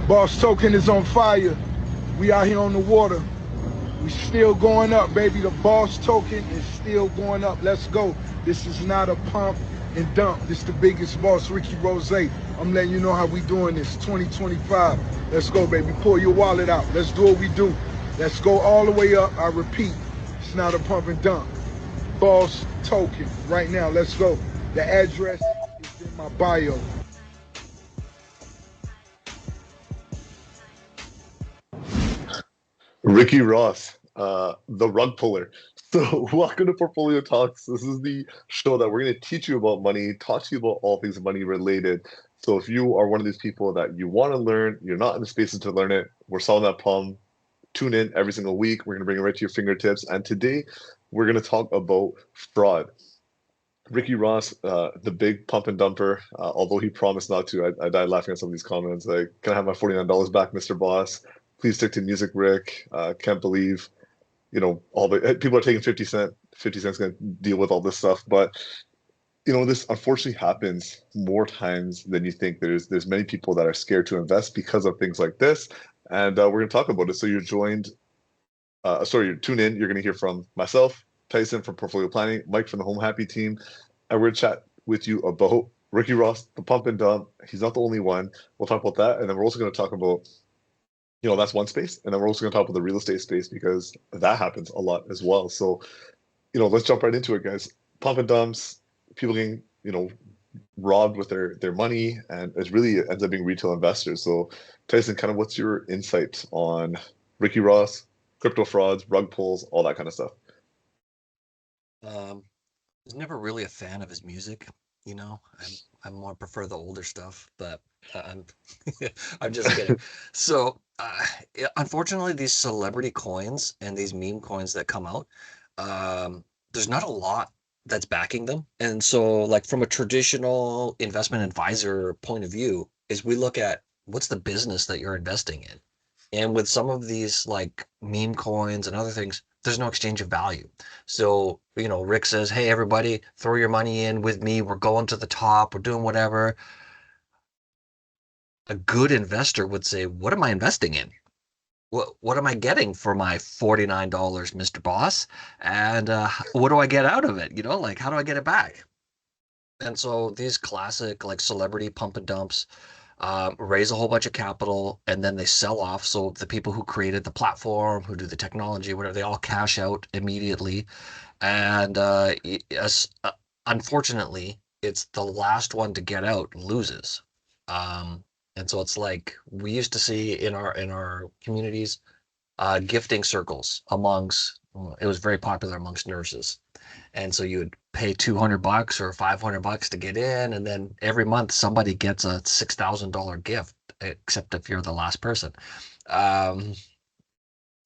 Boss Token is on fire. We out here on the water. We still going up, baby. The Boss Token is still going up. Let's go. This is not a pump and dump. This is the biggest boss, Ricky Rose. I'm letting you know how we doing this. 2025. Let's go, baby. Pull your wallet out. Let's do what we do. Let's go all the way up. I repeat, it's not a pump and dump. Boss Token right now. Let's go. The address is in my bio. Ricky Ross, the rug puller. So, welcome to Portfolio Talks. This is the show that we're going to teach you about money, talk to you about all things money related. So, if you are one of these people that you want to learn, you're not in the spaces to learn it, we're solving that problem. Tune in every single week. We're going to bring it right to your fingertips. And today, we're going to talk about fraud. Ricky Ross, the big pump and dumper, although he promised not to, I died laughing at some of these comments. Like, can I have my $49 back, Mr. Boss? Please stick to music, Rick. Can't believe, all the people are taking 50 cent. 50 Cent's going to deal with all this stuff. But, this unfortunately happens more times than you think. There's many people that are scared to invest because of things like this. And we're going to talk about it. So you're tune in. You're going to hear from myself, Tyson from Portfolio Planning, Mike from the HomeHappy team, and we're going to chat with you about Ricky Ross, the pump and dump. He's not the only one. We'll talk about that, and then we're also going to talk about, that's one space, and then we're also going to talk about the real estate space because that happens a lot as well. So, let's jump right into it, guys. Pump and dumps, people getting, robbed with their money, and it ends up being retail investors. So, Tyson, kind of what's your insight on Ricky Ross, crypto frauds, rug pulls, all that kind of stuff? Um, was never really a fan of his music, you know. I more prefer the older stuff, but I'm I'm just kidding. So, unfortunately, these celebrity coins and these meme coins that come out, there's not a lot that's backing them. And so, like from a traditional investment advisor point of view, is we look at what's the business that you're investing in. And with some of these like meme coins and other things, there's no exchange of value. So, Rick says, hey, everybody, throw your money in with me. We're going to the top. We're doing whatever. A good investor would say, what am I investing in? What am I getting for my $49, Mr. Boss? And what do I get out of it? Like, how do I get it back? And so these classic like celebrity pump and dumps raise a whole bunch of capital, and then they sell off. So the people who created the platform, who do the technology, whatever, they all cash out immediately. And unfortunately, it's the last one to get out loses. And so it's like we used to see in our communities, gifting circles amongst. It was very popular amongst nurses, and so you would pay $200 or $500 to get in, and then every month somebody gets a $6,000 gift, except if you're the last person. Um,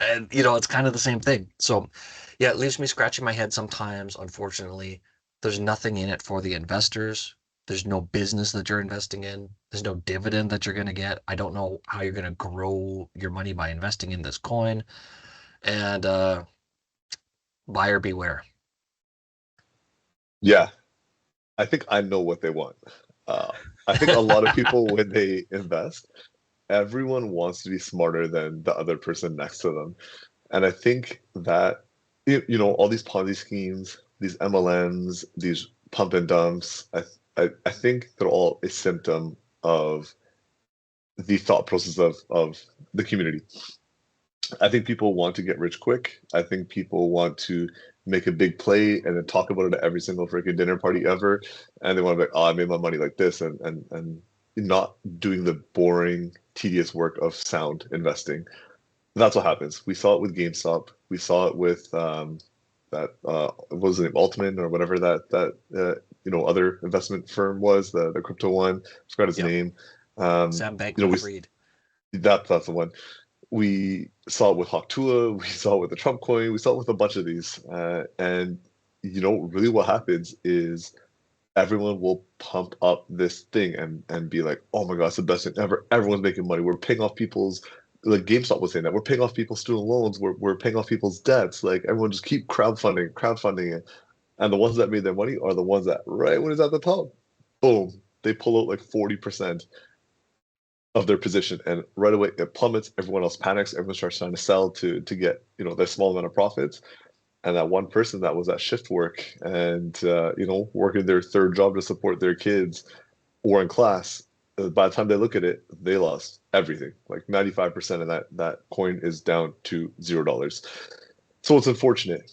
and it's kind of the same thing. So, yeah, it leaves me scratching my head sometimes. Unfortunately, there's nothing in it for the investors. There's no business that you're investing in. There's no dividend that you're going to get. I don't know how you're going to grow your money by investing in this coin. And buyer beware. Yeah, I think I know what they want. Uh, I think a lot of people, when they invest, everyone wants to be smarter than the other person next to them. And I think that, all these Ponzi schemes, these MLMs, these pump and dumps, I think they're all a symptom of the thought process of the community. I think people want to get rich quick. I think people want to make a big play and then talk about it at every single freaking dinner party ever. And they want to be like, oh, I made my money like this, and not doing the boring, tedious work of sound investing. That's what happens. We saw it with GameStop. We saw it with that what was the name, Altman or whatever other investment firm was, the crypto one. Forgot his Yep. name. Sam We Bankman-Fried. that's the one. We saw it with Haktua, we saw it with the Trump coin, we saw it with a bunch of these. And really what happens is everyone will pump up this thing and be like, oh my God, it's the best thing ever. Everyone's making money. We're paying off people's, like GameStop was saying that, we're paying off people's student loans, we're paying off people's debts. Like everyone just keep crowdfunding it. And the ones that made their money are the ones that right when it's at the top, boom, they pull out like 40%. of their position, and right away it plummets. Everyone else panics. Everyone starts trying to sell to get their small amount of profits. And that one person that was at shift work and working their third job to support their kids or in class, by the time they look at it, they lost everything. Like 95% of that coin is down to $0. So it's unfortunate.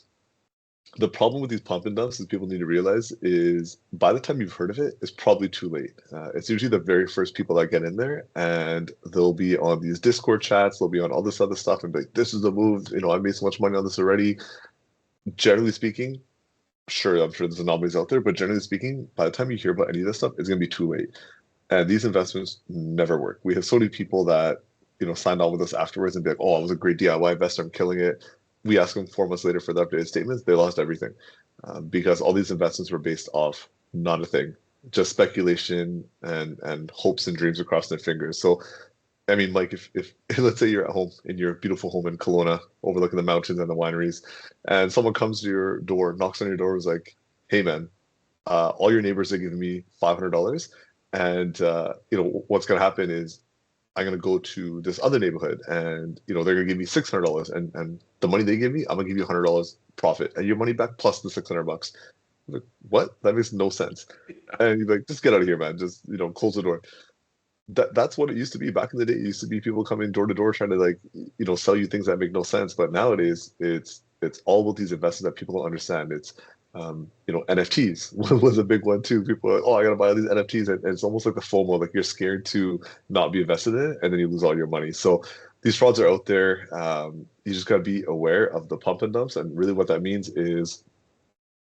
The problem with these pump and dumps is people need to realize is by the time you've heard of it, it's probably too late. It's usually the very first people that get in there, and they'll be on these Discord chats, they'll be on all this other stuff, and be like, "This is the move. I made so much money on this already." Generally speaking, sure, I'm sure there's anomalies out there, but generally speaking, by the time you hear about any of this stuff, it's going to be too late. And these investments never work. We have so many people that signed on with us afterwards and be like, "Oh, I was a great DIY investor. I'm killing it." We ask them 4 months later for the updated statements. They lost everything because all these investments were based off not a thing, just speculation and hopes and dreams across their fingers. So, I mean, Mike, if let's say you're at home in your beautiful home in Kelowna, overlooking the mountains and the wineries, and someone comes to your door, knocks on your door, is like, "Hey, man, all your neighbors are giving me $500, and what's going to happen is I'm going to go to this other neighborhood, and they're going to give me $600, and the money they give me, I'm going to give you $100 profit, and your money back plus the $600." I'm like, what? That makes no sense. And you're like, "Just get out of here, man. Just close the door." That's what it used to be back in the day. It used to be people coming door to door trying to sell you things that make no sense. But nowadays, it's all about these investments that people don't understand. It's NFTs was a big one too. People are like, "Oh, I gotta buy all these NFTs," and it's almost like the FOMO, like you're scared to not be invested in it, and then you lose all your money. So these frauds are out there. You just gotta be aware of the pump and dumps, and really what that means is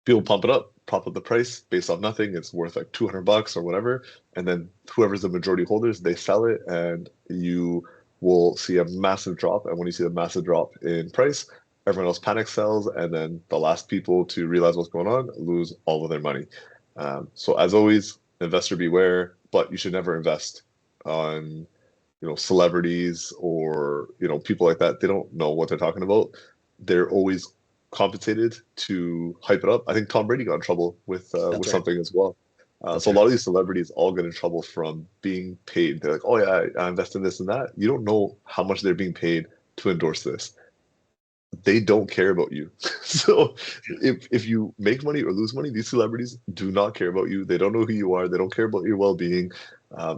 people pump it up, prop up the price based off nothing. It's worth like $200 or whatever, and then whoever's the majority holders, they sell it, and you will see a massive drop. And when you see a massive drop in price, everyone else panic sells, and then the last people to realize what's going on lose all of their money. So as always, investor beware, but you should never invest on celebrities or people like that. They don't know what they're talking about. They're always compensated to hype it up. I think Tom Brady got in trouble with Right. something as well. That's So a right. lot of these celebrities all get in trouble from being paid. They're like, "Oh yeah, I invest in this and that." You don't know how much they're being paid to endorse this. They don't care about you. So if you make money or lose money, these celebrities do not care about you. They don't know who you are. They don't care about your well-being.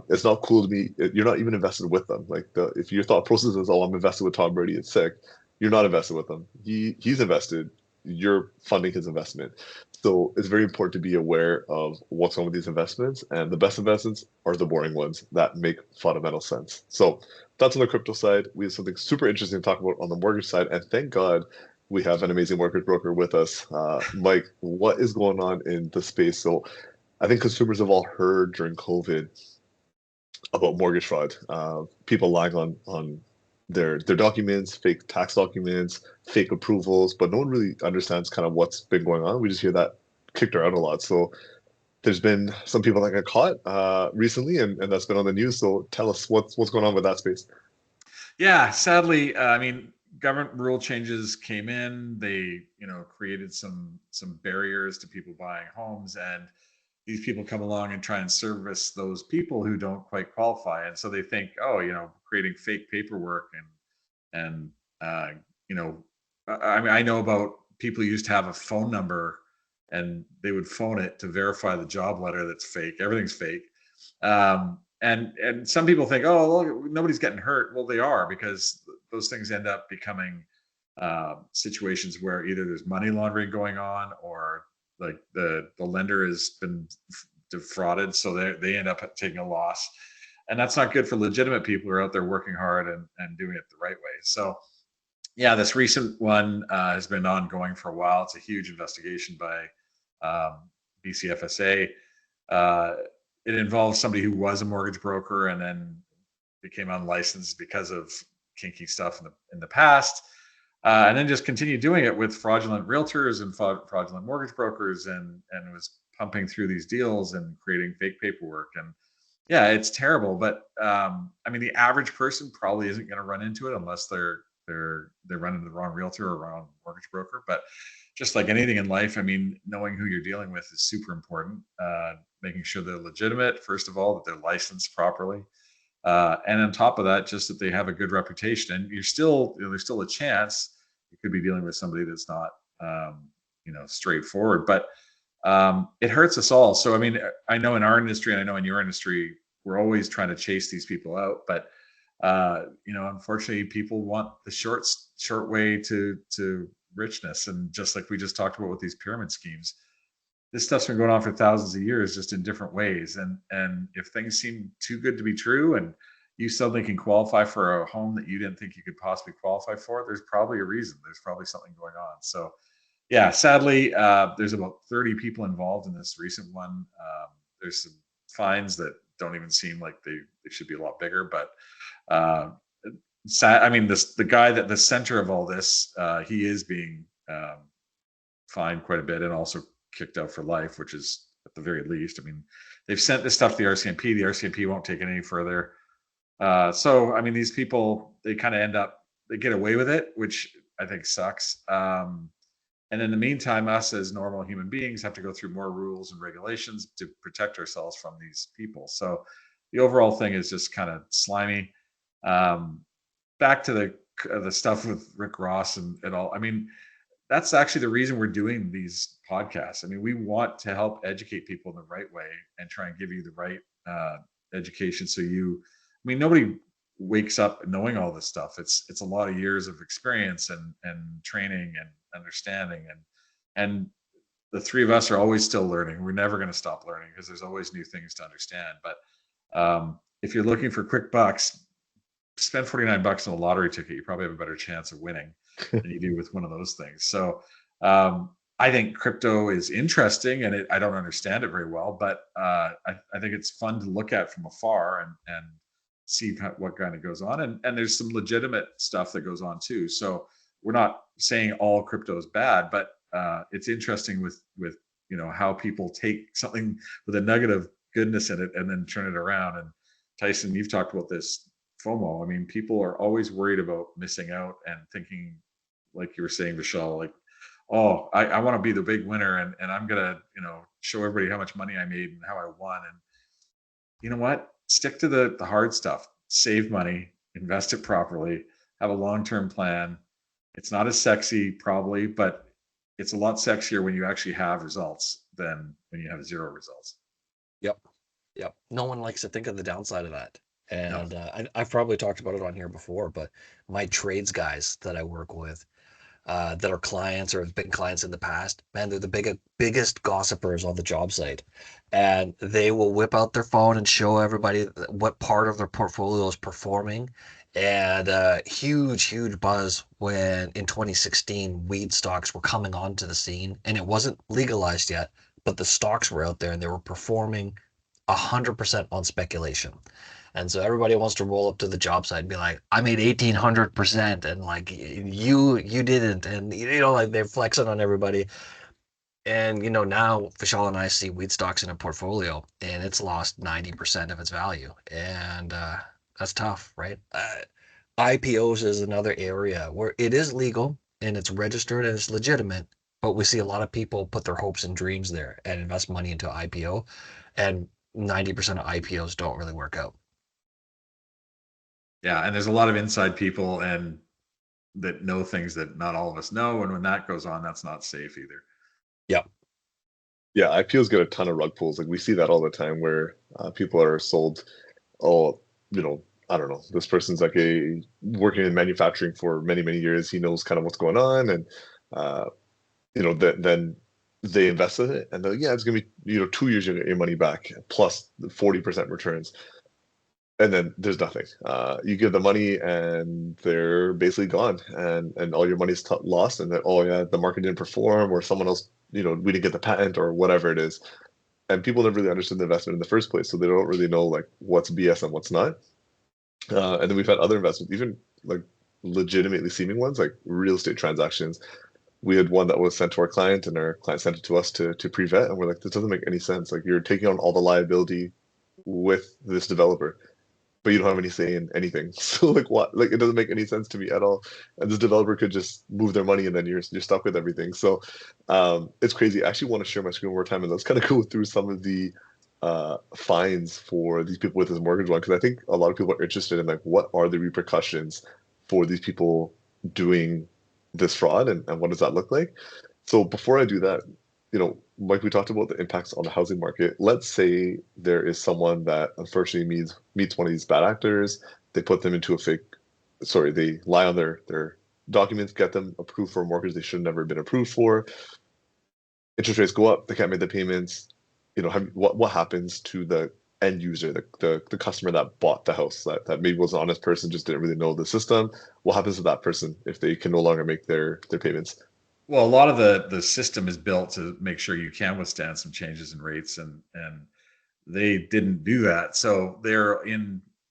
It's not cool to me. You're not even invested with them. Like if your thought process is, "Oh, I'm invested with Tom Brady," it's sick. You're not invested with him. He's invested. You're funding his investment. So it's very important to be aware of what's on with these investments, and the best investments are the boring ones that make fundamental sense. So that's on the crypto side. We have something super interesting to talk about on the mortgage side, and thank God we have an amazing mortgage broker with us. Mike, what is going on in the space? So I think consumers have all heard during COVID about mortgage fraud, people lying on their documents, fake tax documents, fake approvals, but no one really understands kind of what's been going on. We just hear that kicked around a lot. So there's been some people that got caught recently, and that's been on the news. So tell us what's going on with that space. Yeah, sadly, I mean, government rule changes came in. They, created some barriers to people buying homes, and these people come along and try and service those people who don't quite qualify, and so they think, oh, creating fake paperwork and uh, you know, I mean, I know about people who used to have a phone number, and they would phone it to verify the job letter that's fake. Everything's fake. And some people think, oh, look, nobody's getting hurt. Well, they are, because those things end up becoming situations where either there's money laundering going on, or like the lender has been defrauded, so they end up taking a loss, and that's not good for legitimate people who are out there working hard and doing it the right way. So yeah, this recent one has been ongoing for a while. It's a huge investigation by BCFSA. Uh, it involves somebody who was a mortgage broker and then became unlicensed because of kinky stuff in the past, and then just continued doing it with fraudulent realtors and fraudulent mortgage brokers, and was pumping through these deals and creating fake paperwork. And yeah, it's terrible. But I mean, the average person probably isn't going to run into it unless they're running the wrong realtor or wrong mortgage broker. But just like anything in life, I mean, knowing who you're dealing with is super important. Making sure they're legitimate, first of all, that they're licensed properly, And on top of that, just that they have a good reputation, and you're still, there's still a chance you could be dealing with somebody that's not, straightforward. But it hurts us all. So I mean, I know in our industry, and I know in your industry, we're always trying to chase these people out. But unfortunately, people want the short way to richness. And just like we just talked about with these pyramid schemes, this stuff's been going on for thousands of years, just in different ways. And if things seem too good to be true, and you suddenly can qualify for a home that you didn't think you could possibly qualify for, there's probably a reason. There's probably something going on. So yeah, sadly, there's about 30 people involved in this recent one. There's some fines that don't even seem like they should be a lot bigger. But I mean, the guy that the center of all this, he is being fined quite a bit, and also kicked out for life, which is at the very least. I mean, they've sent this stuff to the RCMP. The RCMP won't take it any further. So I mean, these people, they kind of they get away with it, which I think sucks. And in the meantime, us as normal human beings have to go through more rules and regulations to protect ourselves from these people. So the overall thing is just kind of slimy. Back to the stuff with Rick Ross and all. I mean, that's actually the reason we're doing these podcasts. I mean, we want to help educate people in the right way and try and give you the right education. So nobody wakes up knowing all this stuff. It's a lot of years of experience and training and understanding, and the three of us are always still learning. We're never going to stop learning, because there's always new things to understand. But if you're looking for quick bucks, spend $49 on a lottery ticket. You probably have a better chance of winning than you do with one of those things. So I think crypto is interesting, and I don't understand it very well, but I think it's fun to look at from afar and see what kind of goes on. And there's some legitimate stuff that goes on too. So we're not saying all crypto is bad, but it's interesting with how people take something with a nugget of goodness in it and then turn it around. And Tyson, you've talked about this FOMO. I mean, people are always worried about missing out and thinking, like you were saying, Vishal, like, oh, I want to be the big winner, and I'm gonna, show everybody how much money I made and how I won. And you know what? Stick to the hard stuff. Save money, invest it properly, have a long-term plan. It's not as sexy probably, but it's a lot sexier when you actually have results than when you have zero results. Yep. No one likes to think of the downside of that. And No. I've probably talked about it on here before, but my trades guys that I work with, that are clients or have been clients in the past, man, they're the biggest gossipers on the job site. And they will whip out their phone and show everybody what part of their portfolio is performing. And huge buzz when in 2016 weed stocks were coming onto the scene, and it wasn't legalized yet, but the stocks were out there and they were performing 100% on speculation. And so everybody wants to roll up to the job site and be like, I made 1,800%, and like you didn't, and like they're flexing on everybody. And now Vishal and I see weed stocks in a portfolio, and it's lost 90% of its value, and that's tough, right? IPOs is another area where it is legal and it's registered and it's legitimate, but we see a lot of people put their hopes and dreams there and invest money into IPO, and 90% of IPOs don't really work out. Yeah, and there's a lot of inside people and that know things that not all of us know, and when that goes on, that's not safe either. Yep. Yeah, IPOs get a ton of rug pulls. Like we see that all the time, where people are sold, oh, I don't know, this person's like working in manufacturing for many years. He knows kind of what's going on, and then they invest in it, and they're like, yeah, it's gonna be 2 years you're gonna get your money back plus the 40% returns. And then there's nothing. You give the money and they're basically gone, and all your money's lost. And then, oh yeah, the market didn't perform, or someone else, we didn't get the patent, or whatever it is. And people never really understood the investment in the first place, so they don't really know like what's BS and what's not. And then we've had other investments, even like legitimately seeming ones, like real estate transactions. We had one that was sent to our client, and our client sent it to us to pre-vet, and we're like, this doesn't make any sense. Like, you're taking on all the liability with this developer, but you don't have any say in anything. So like, what? Like, it doesn't make any sense to me at all. And this developer could just move their money, and then you're stuck with everything. So it's crazy. I actually want to share my screen one more time, and let's kind of go through some of the fines for these people with this mortgage loan, because I think a lot of people are interested in like what are the repercussions for these people doing this fraud, and what does that look like. So before I do that, like we talked about the impacts on the housing market. Let's say there is someone that unfortunately meets one of these bad actors. They put them into they lie on their documents, get them approved for a mortgage they should have never been approved for. Interest rates go up, they can't make the payments. What happens to the end user, the customer that bought the house, that maybe was an honest person, just didn't really know the system? What happens to that person if they can no longer make their payments? Well, a lot of the system is built to make sure you can withstand some changes in rates, and they didn't do that. So they're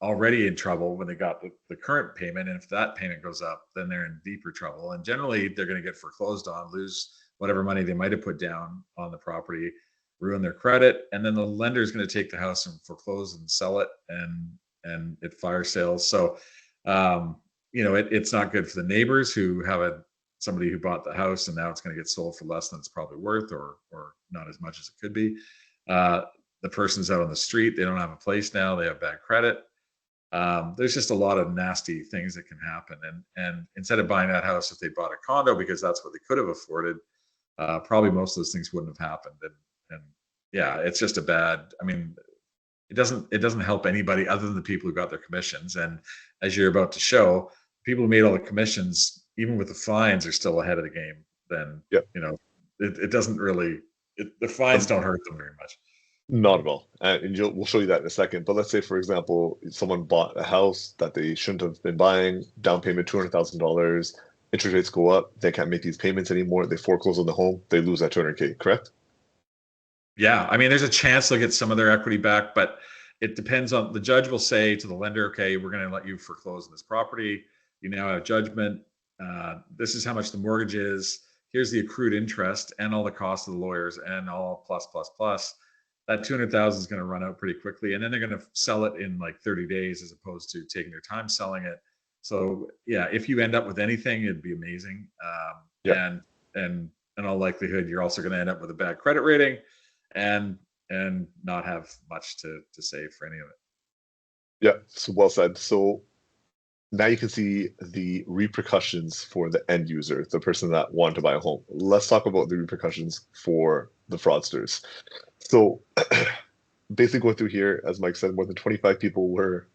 already in trouble when they got the current payment. And if that payment goes up, then they're in deeper trouble. And generally they're going to get foreclosed on, lose whatever money they might have put down on the property, ruin their credit. And then the lender is going to take the house and foreclose and sell it, and it fire sales. So, it's not good for the neighbors who have somebody who bought the house and now it's going to get sold for less than it's probably worth, or not as much as it could be. The person's out on the street. They don't have a place now. They have bad credit. There's just a lot of nasty things that can happen. And instead of buying that house, if they bought a condo because that's what they could have afforded, probably most of those things wouldn't have happened. And yeah, it's just it doesn't help anybody other than the people who got their commissions. And as you're about to show, people who made all the commissions, even with the fines, are still ahead of the game. Then, Yep. It doesn't really, the fines don't hurt them very much. Not at all. And we'll show you that in a second. But let's say, for example, someone bought a house that they shouldn't have been buying, down payment $200,000, interest rates go up, they can't make these payments anymore, they foreclose on the home, they lose that $200K, correct? Yeah, there's a chance they'll get some of their equity back, but it depends on, the judge will say to the lender, okay, we're going to let you foreclose on this property. You now have judgment. This is how much the mortgage is. Here's the accrued interest and all the costs of the lawyers and all plus, plus, plus. That 200,000 is going to run out pretty quickly, and then they're going to sell it in like 30 days as opposed to taking their time selling it. So yeah, if you end up with anything, it'd be amazing. And in all likelihood, you're also going to end up with a bad credit rating, and not have much to say for any of it. Yeah, so well said. So now you can see the repercussions for the end user, the person that wanted to buy a home. Let's talk about the repercussions for the fraudsters. So basically going through here, as Mike said, more than 25 people were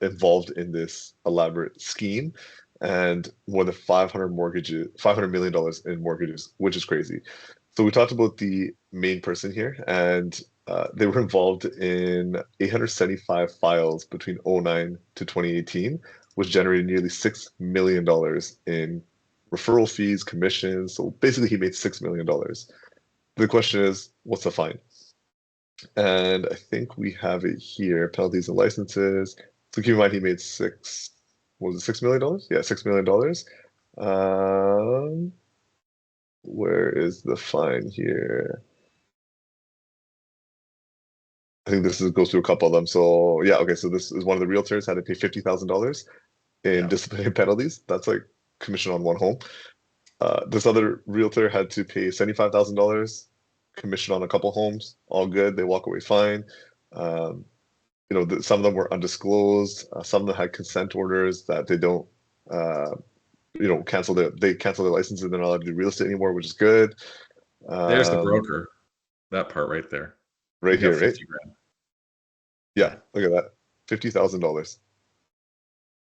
involved in this elaborate scheme, and more than $500 million in mortgages, which is crazy. So we talked about the main person here, and they were involved in 875 files between 2009 to 2018, which generated nearly $6 million in referral fees, commissions. So basically he made $6 million. The question is, what's the fine? And I think we have it here, penalties and licenses. So keep in mind he made $6 million? Yeah, $6 million. Where is the fine here? I think this goes through a couple of them. So yeah, okay. So this is one of the realtors had to pay $50,000 in disciplinary penalties. That's like commission on one home. This other realtor had to pay $75,000 commission on a couple homes. All good. They walk away fine. Some of them were undisclosed. Some of them had consent orders that they don't, cancel their licenses. They're not allowed to do real estate anymore, which is good. There's the broker. That part right there. Right here, right? $50,000. Yeah, look at that. $50,000.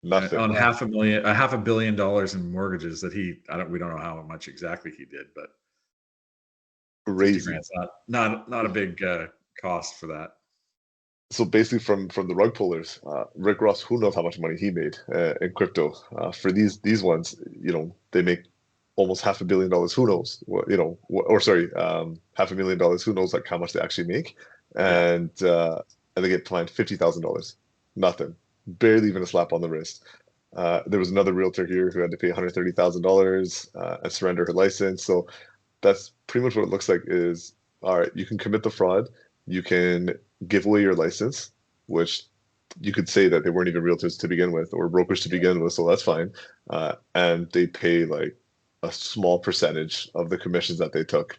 Nothing. On $500 million in mortgages that we don't know how much exactly he did, but crazy. $50,000's not a big cost for that. So basically, from the rug pullers, Rick Ross, who knows how much money he made in crypto? For these ones, they make almost $500 million. Who knows? $500,000. Who knows like how much they actually make? And they get fined $50,000. Nothing. Barely even a slap on the wrist. There was another realtor here who had to pay $130,000 and surrender her license. So that's pretty much what it looks like. Is all right. You can commit the fraud. You can give away your license, which you could say that they weren't even realtors to begin with or brokers to begin with, so that's fine. And they pay like a small percentage of the commissions that they took.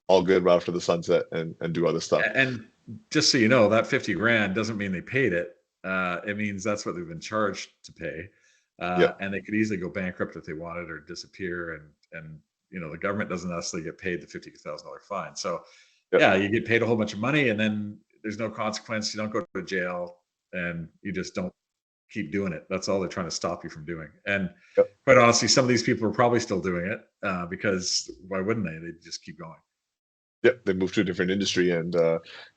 All good, right after the sunset, and do other stuff. And just so you know, that 50 grand doesn't mean they paid it. It means that's what they've been charged to pay. Yeah. And they could easily go bankrupt if they wanted or disappear. And the government doesn't necessarily get paid the $50,000 fine. So Yep. yeah, you get paid a whole bunch of money and then there's no consequence. You don't go to jail and you just don't keep doing it. That's all they're trying to stop you from doing. And Yep. quite honestly, some of these people are probably still doing it because why wouldn't they? They just keep going. Yep, they move to a different industry, and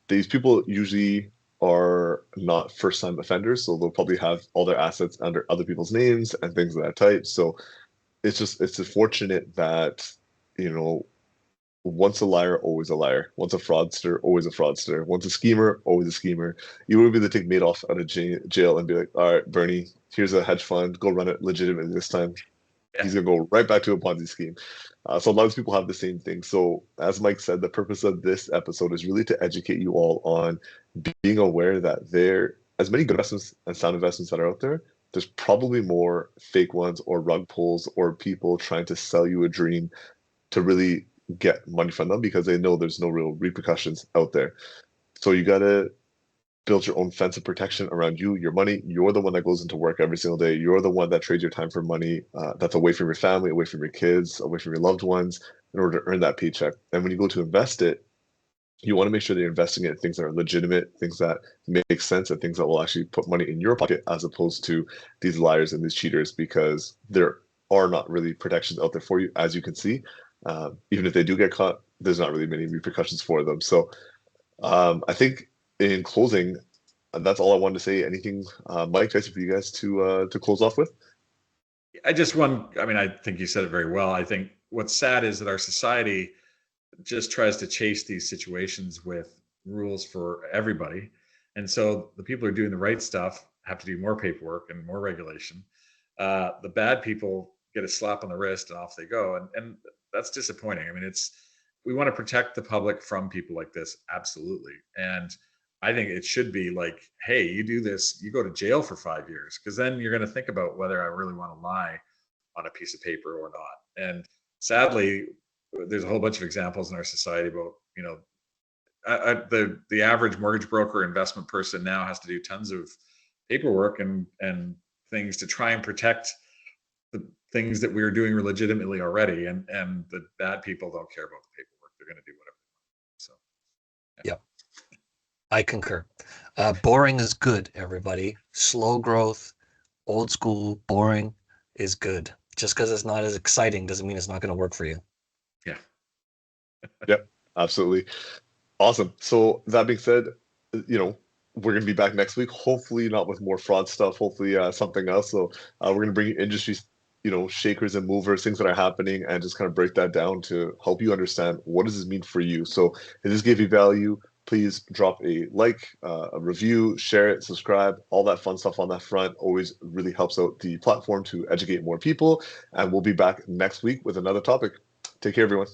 these people usually are not first-time offenders, so they'll probably have all their assets under other people's names and things of that type. So it's unfortunate that, once a liar, always a liar. Once a fraudster, always a fraudster. Once a schemer, always a schemer. You wouldn't be able to take Madoff out of jail and be like, all right, Bernie, here's a hedge fund, go run it legitimately this time. He's going to go right back to a Ponzi scheme. So a lot of people have the same thing. So as Mike said, the purpose of this episode is really to educate you all on being aware that there, as many good investments and sound investments that are out there, there's probably more fake ones or rug pulls or people trying to sell you a dream to really get money from them because they know there's no real repercussions out there. So you got to build your own fence of protection around you, your money. You're the one that goes into work every single day. You're the one that trades your time for money that's away from your family, away from your kids, away from your loved ones in order to earn that paycheck. And when you go to invest it, you want to make sure that you're investing it in things that are legitimate, things that make sense, and things that will actually put money in your pocket as opposed to these liars and these cheaters, because there are not really protections out there for you, as you can see. Even if they do get caught, there's not really many repercussions for them. So I think in closing, that's all I wanted to say. Anything, Mike, for you guys to close off with? I think you said it very well. I think what's sad is that our society just tries to chase these situations with rules for everybody. And so the people who are doing the right stuff have to do more paperwork and more regulation. The bad people get a slap on the wrist and off they go. And that's disappointing. I mean, we want to protect the public from people like this. Absolutely. And I think it should be like, hey, you do this, you go to jail for 5 years, because then you're going to think about whether I really want to lie on a piece of paper or not. And sadly, there's a whole bunch of examples in our society about, the average mortgage broker investment person now has to do tons of paperwork and things to try and protect the things that we're doing legitimately already. And the bad people don't care about the paperwork. They're going to do whatever they want. So, yeah. Yep. I concur. Boring is good, everybody. Slow growth, old school, boring is good. Just because it's not as exciting doesn't mean it's not going to work for you. Yeah. Yep, absolutely. Awesome. So that being said, we're going to be back next week. Hopefully not with more fraud stuff. Hopefully something else. So we're going to bring you industry, shakers and movers, things that are happening, and just kind of break that down to help you understand what does this mean for you. So if this gave you value, please drop a like, a review, share it, subscribe, all that fun stuff on that front. Always really helps out the platform to educate more people. And we'll be back next week with another topic. Take care, everyone.